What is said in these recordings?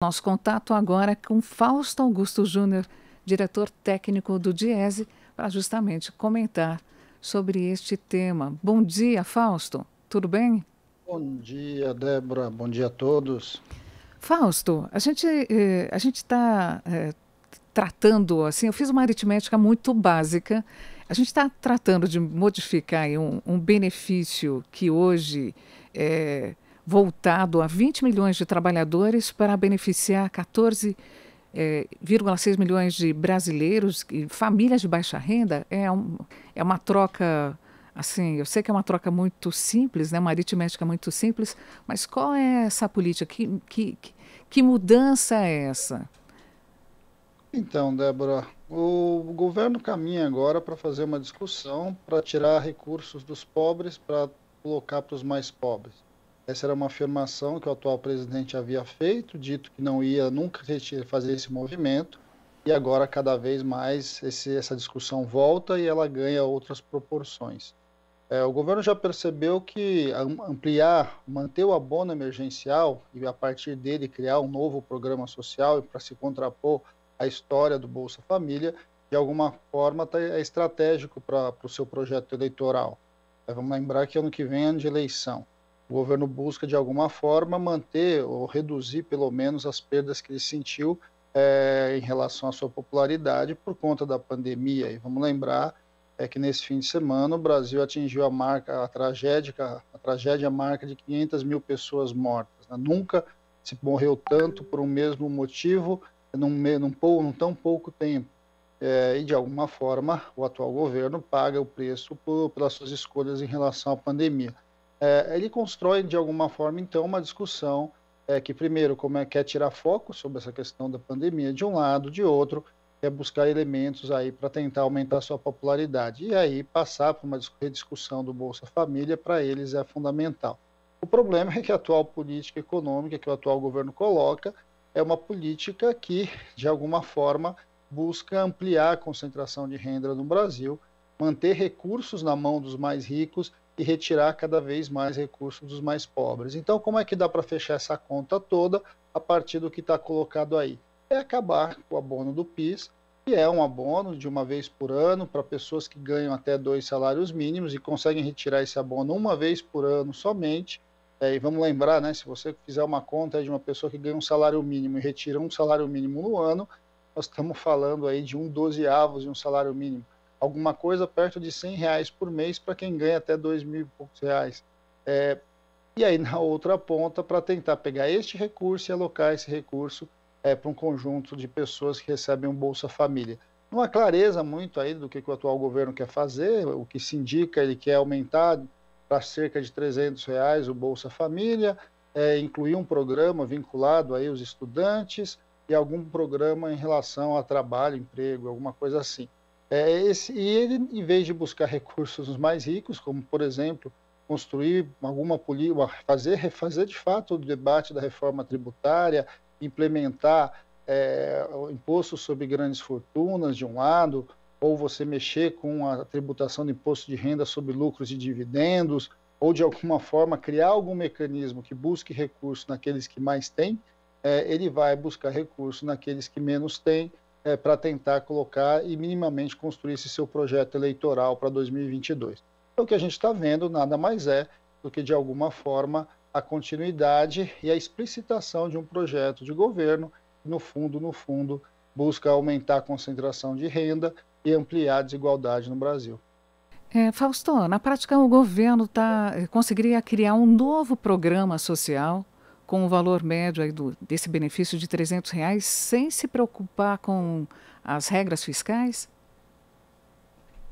Nosso contato agora é com Fausto Augusto Júnior, diretor técnico do Diese, para justamente comentar sobre este tema. Bom dia, Fausto. Tudo bem? Bom dia, Débora. Bom dia a todos. Fausto, a gente está tratando, assim, eu fiz uma aritmética muito básica. A gente está tratando de modificar aí um benefício que hoje é voltado a 20 milhões de trabalhadores para beneficiar 14,6 milhões de brasileiros e famílias de baixa renda. É uma troca, assim, eu sei que é uma troca muito simples, né, uma aritmética muito simples, mas qual é essa política? Que mudança é essa? Então, Débora, o governo caminha agora para fazer uma discussão para tirar recursos dos pobres para colocar para os mais pobres. Essa era uma afirmação que o atual presidente havia feito, dito que não ia nunca fazer esse movimento, e agora cada vez mais essa discussão volta e ela ganha outras proporções. O governo já percebeu que ampliar, manter o abono emergencial e a partir dele criar um novo programa social para se contrapor à história do Bolsa Família, de alguma forma é estratégico para o seu projeto eleitoral. Vamos lembrar que ano que vem é ano de eleição. O governo busca, de alguma forma, manter ou reduzir, pelo menos, as perdas que ele sentiu em relação à sua popularidade por conta da pandemia. E vamos lembrar que nesse fim de semana o Brasil atingiu a tragédia marca de 500 mil pessoas mortas. Né? Nunca se morreu tanto por um mesmo motivo num tão pouco tempo. E, de alguma forma, o atual governo paga o preço pelas suas escolhas em relação à pandemia. Ele constrói, de alguma forma, então, uma discussão que, primeiro, quer tirar foco sobre essa questão da pandemia de um lado, de outro, é buscar elementos aí para tentar aumentar a sua popularidade. E aí passar por uma rediscussão do Bolsa Família, para eles é fundamental. O problema é que a atual política econômica que o atual governo coloca é uma política que, de alguma forma, busca ampliar a concentração de renda no Brasil, manter recursos na mão dos mais ricos e retirar cada vez mais recursos dos mais pobres. Então, como é que dá para fechar essa conta toda a partir do que está colocado aí? É acabar com o abono do PIS, que é um abono de uma vez por ano para pessoas que ganham até 2 salários mínimos e conseguem retirar esse abono uma vez por ano somente. E vamos lembrar, né, se você fizer uma conta de uma pessoa que ganha um salário mínimo e retira um salário mínimo no ano, nós estamos falando aí de 1/12 de um salário mínimo. Alguma coisa perto de R$ 100 por mês para quem ganha até 2.000 e poucos reais. E aí, na outra ponta, para tentar pegar este recurso e alocar esse recurso para um conjunto de pessoas que recebem um Bolsa Família. Não há clareza muito aí do que o atual governo quer fazer, o que se indica, ele quer aumentar para cerca de R$ 300 o Bolsa Família, incluir um programa vinculado aí aos estudantes e algum programa em relação a trabalho, emprego, alguma coisa assim. E ele, em vez de buscar recursos nos mais ricos, como, por exemplo, construir alguma política, fazer de fato o debate da reforma tributária, implementar o imposto sobre grandes fortunas, de um lado, ou você mexer com a tributação do imposto de renda sobre lucros e dividendos, ou de alguma forma criar algum mecanismo que busque recursos naqueles que mais têm, ele vai buscar recursos naqueles que menos têm, para tentar colocar e minimamente construir esse seu projeto eleitoral para 2022. Então, o que a gente está vendo nada mais é do que, de alguma forma, a continuidade e a explicitação de um projeto de governo que, no fundo, busca aumentar a concentração de renda e ampliar a desigualdade no Brasil. Fausto, na prática o governo conseguiria criar um novo programa social com o valor médio aí desse benefício de R$ 300 sem se preocupar com as regras fiscais?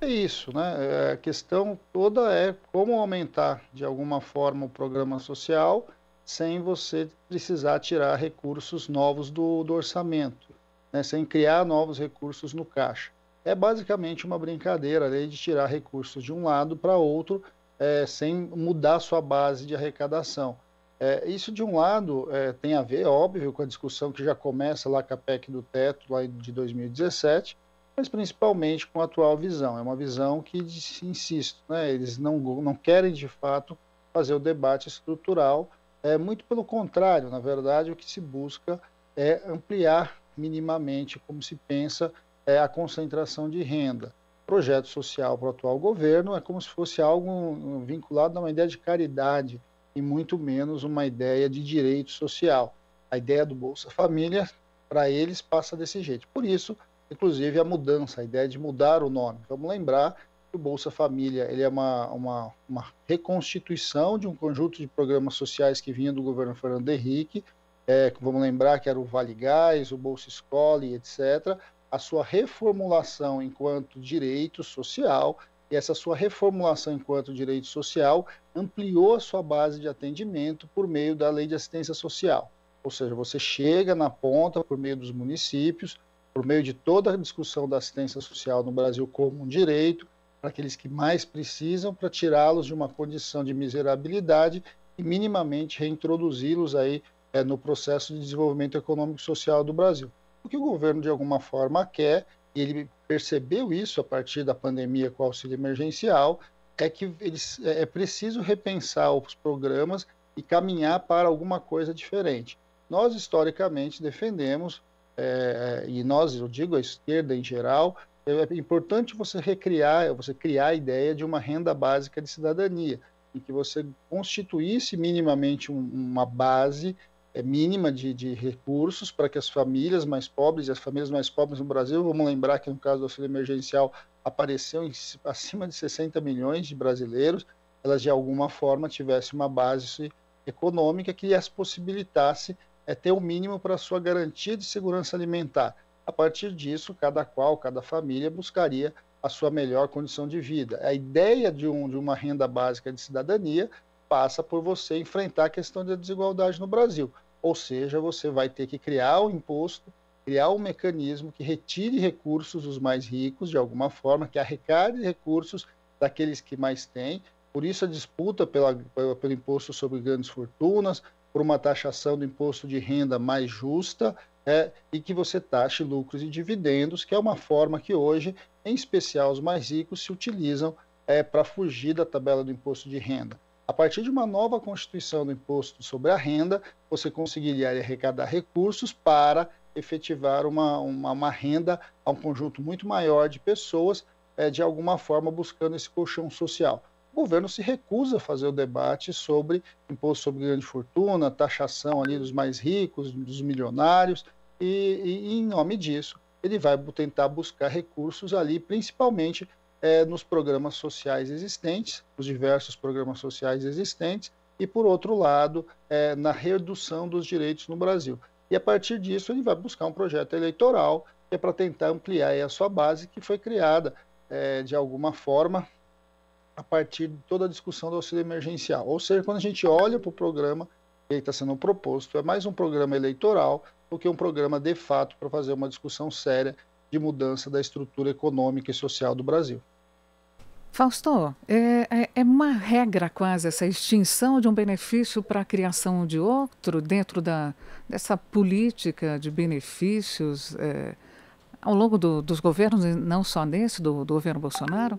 É isso, né? A questão toda é como aumentar, de alguma forma, o programa social sem você precisar tirar recursos novos do orçamento, né? Sem criar novos recursos no caixa. É basicamente uma brincadeira ali de tirar recursos de um lado para outro, sem mudar sua base de arrecadação. Isso, de um lado, tem a ver, óbvio, com a discussão que já começa lá com a PEC do teto, lá de 2017, mas principalmente com a atual visão. É uma visão que, insisto, né, eles não querem, de fato, fazer o debate estrutural, muito pelo contrário, na verdade, o que se busca é ampliar minimamente, como se pensa, a concentração de renda. Projeto social para o atual governo é como se fosse algo vinculado a uma ideia de caridade e muito menos uma ideia de direito social. A ideia do Bolsa Família, para eles, passa desse jeito. Por isso, inclusive, a mudança, a ideia de mudar o nome. Vamos lembrar que o Bolsa Família ele é uma reconstituição de um conjunto de programas sociais que vinha do governo Fernando Henrique. Vamos lembrar que era o Vale Gás, o Bolsa Escola e etc., a sua reformulação enquanto direito social, e essa sua reformulação enquanto direito social ampliou a sua base de atendimento por meio da Lei de Assistência Social. Ou seja, você chega na ponta por meio dos municípios, por meio de toda a discussão da assistência social no Brasil como um direito, para aqueles que mais precisam, para tirá-los de uma condição de miserabilidade e minimamente reintroduzi-los aí no processo de desenvolvimento econômico e social do Brasil. O que o governo, de alguma forma, quer, e ele percebeu isso a partir da pandemia com o auxílio emergencial, é que é preciso repensar os programas e caminhar para alguma coisa diferente. Nós, historicamente, defendemos, e nós, eu digo a esquerda em geral, é importante você criar a ideia de uma renda básica de cidadania, em que você constituísse minimamente uma base mínima de recursos para que as famílias mais pobres, e as famílias mais pobres no Brasil, vamos lembrar que no caso do auxílio emergencial apareceu acima de 60 milhões de brasileiros, elas de alguma forma tivessem uma base econômica que as possibilitasse ter o mínimo para a sua garantia de segurança alimentar. A partir disso, cada família buscaria a sua melhor condição de vida. A ideia de uma renda básica de cidadania passa por você enfrentar a questão da desigualdade no Brasil. Ou seja, você vai ter que criar o imposto, criar um mecanismo que retire recursos dos mais ricos, de alguma forma, que arrecade recursos daqueles que mais têm. Por isso a disputa pelo imposto sobre grandes fortunas, por uma taxação do imposto de renda mais justa, e que você taxe lucros e dividendos, que é uma forma que hoje, em especial os mais ricos, se utilizam para fugir da tabela do imposto de renda. A partir de uma nova constituição do imposto sobre a renda, você conseguiria arrecadar recursos para efetivar uma renda a um conjunto muito maior de pessoas, de alguma forma buscando esse colchão social. O governo se recusa a fazer o debate sobre imposto sobre grande fortuna, taxação ali dos mais ricos, dos milionários, e em nome disso ele vai tentar buscar recursos ali, principalmente nos programas sociais existentes, os diversos programas sociais existentes, e, por outro lado, na redução dos direitos no Brasil. E, a partir disso, ele vai buscar um projeto eleitoral que é para tentar ampliar a sua base, que foi criada, de alguma forma, a partir de toda a discussão do auxílio emergencial. Ou seja, quando a gente olha para o programa que está sendo proposto, é mais um programa eleitoral do que um programa, de fato, para fazer uma discussão séria de mudança da estrutura econômica e social do Brasil. Fausto, é uma regra quase essa extinção de um benefício para a criação de outro dentro dessa política de benefícios ao longo dos governos, e não só nesse, do governo Bolsonaro?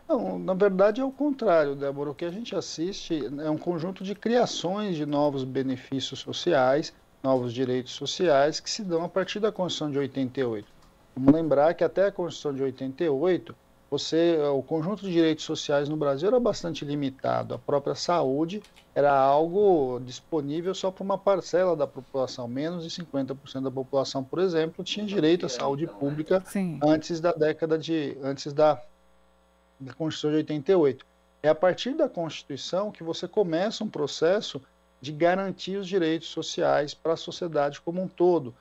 Não, na verdade é o contrário, Débora. O que a gente assiste é um conjunto de criações de novos benefícios sociais, novos direitos sociais que se dão a partir da Constituição de 88. Vamos lembrar que até a Constituição de 88, o conjunto de direitos sociais no Brasil era bastante limitado. A própria saúde era algo disponível só para uma parcela da população. Menos de 50% da população, por exemplo, tinha direito à saúde pública. Sim. Antes da Constituição de 88. É a partir da Constituição que você começa um processo de garantir os direitos sociais para a sociedade como um todo.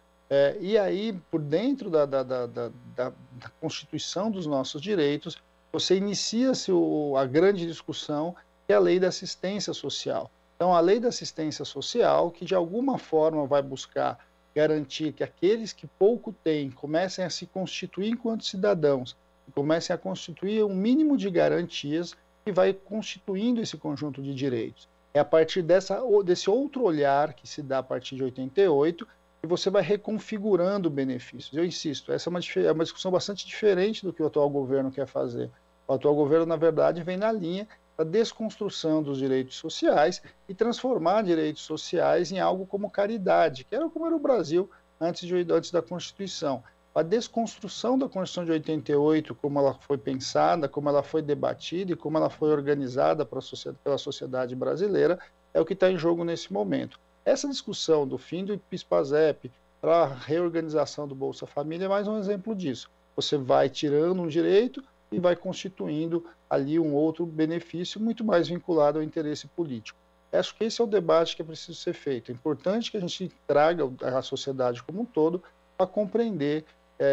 E aí, por dentro da Constituição dos nossos direitos, você inicia-se a grande discussão, que é a Lei da Assistência Social. Então, a Lei da Assistência Social, que de alguma forma vai buscar garantir que aqueles que pouco têm comecem a se constituir enquanto cidadãos, comecem a constituir um mínimo de garantias que vai constituindo esse conjunto de direitos. É a partir desse outro olhar que se dá a partir de 88 que você vai reconfigurando benefícios. Eu insisto, essa é uma discussão bastante diferente do que o atual governo quer fazer. O atual governo, na verdade, vem na linha da desconstrução dos direitos sociais e transformar direitos sociais em algo como caridade, que era como era o Brasil antes da Constituição. A desconstrução da Constituição de 88, como ela foi pensada, como ela foi debatida e como ela foi organizada pela sociedade brasileira, é o que está em jogo nesse momento. Essa discussão do fim do PIS/PASEP para a reorganização do Bolsa Família é mais um exemplo disso. Você vai tirando um direito e vai constituindo ali um outro benefício muito mais vinculado ao interesse político. Acho que esse é o debate que é preciso ser feito. É importante que a gente traga a sociedade como um todo para compreender,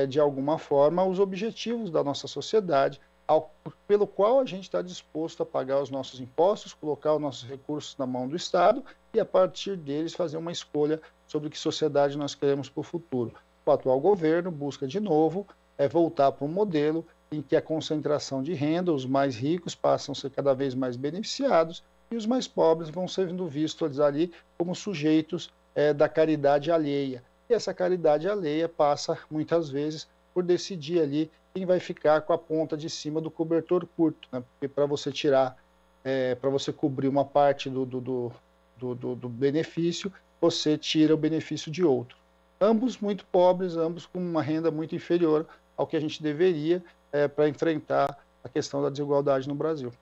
de alguma forma, os objetivos da nossa sociedade, pelo qual a gente está disposto a pagar os nossos impostos, colocar os nossos recursos na mão do Estado e, a partir deles, fazer uma escolha sobre que sociedade nós queremos para o futuro. O atual governo busca, de novo, voltar para um modelo em que a concentração de renda, os mais ricos passam a ser cada vez mais beneficiados e os mais pobres vão sendo vistos ali como sujeitos da caridade alheia. E essa caridade alheia passa, muitas vezes, por decidir ali quem vai ficar com a ponta de cima do cobertor curto, né? Porque para você tirar, para você cobrir uma parte do benefício, você tira o benefício de outro. Ambos muito pobres, ambos com uma renda muito inferior ao que a gente deveria para enfrentar a questão da desigualdade no Brasil.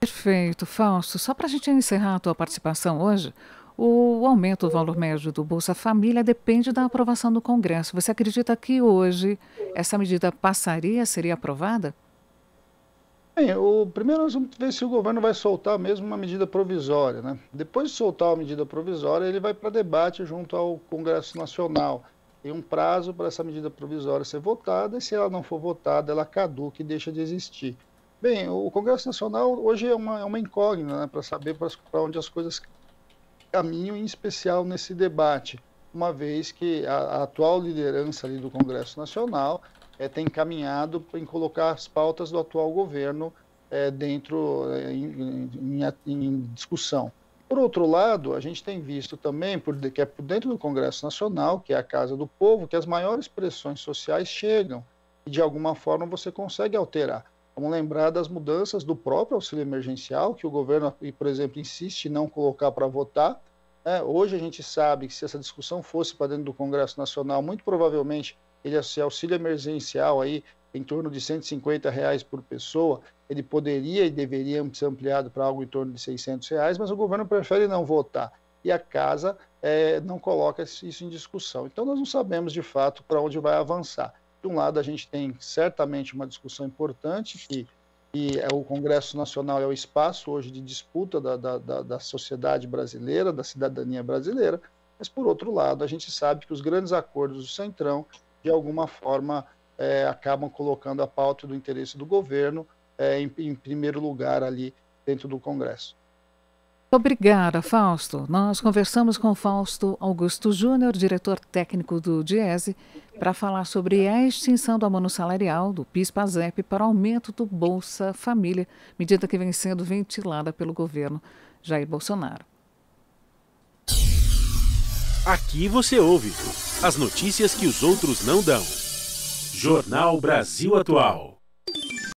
Perfeito, Fausto. Só para a gente encerrar a tua participação hoje, o aumento do valor médio do Bolsa Família depende da aprovação do Congresso. Você acredita que hoje essa medida passaria, seria aprovada? Bem, primeiro nós vamos ver se o governo vai soltar mesmo uma medida provisória, né? Depois de soltar a medida provisória, ele vai para debate junto ao Congresso Nacional. Tem um prazo para essa medida provisória ser votada, e se ela não for votada, ela caduca e deixa de existir. Bem, o Congresso Nacional hoje é uma incógnita, né, para saber para onde as coisas caminham, em especial nesse debate, uma vez que a atual liderança ali do Congresso Nacional tem caminhado em colocar as pautas do atual governo em discussão. Por outro lado, a gente tem visto também, que é por dentro do Congresso Nacional, que é a Casa do Povo, que as maiores pressões sociais chegam e, de alguma forma, você consegue alterar. Vamos lembrar das mudanças do próprio auxílio emergencial, que o governo, por exemplo, insiste em não colocar para votar. Hoje a gente sabe que se essa discussão fosse para dentro do Congresso Nacional, muito provavelmente esse auxílio emergencial aí, em torno de R$ 150 por pessoa, ele poderia e deveria ser ampliado para algo em torno de R$ 600, mas o governo prefere não votar. E a Casa não coloca isso em discussão. Então nós não sabemos de fato para onde vai avançar. De um lado, a gente tem certamente uma discussão importante, que o Congresso Nacional é o espaço hoje de disputa da sociedade brasileira, da cidadania brasileira, mas, por outro lado, a gente sabe que os grandes acordos do Centrão, de alguma forma, acabam colocando a pauta do interesse do governo em primeiro lugar ali dentro do Congresso. Obrigada, Fausto. Nós conversamos com Fausto Augusto Júnior, diretor técnico do Diese, para falar sobre a extinção do abono salarial do PIS/PASEP para o aumento do Bolsa Família, medida que vem sendo ventilada pelo governo Jair Bolsonaro. Aqui você ouve as notícias que os outros não dão. Jornal Brasil Atual.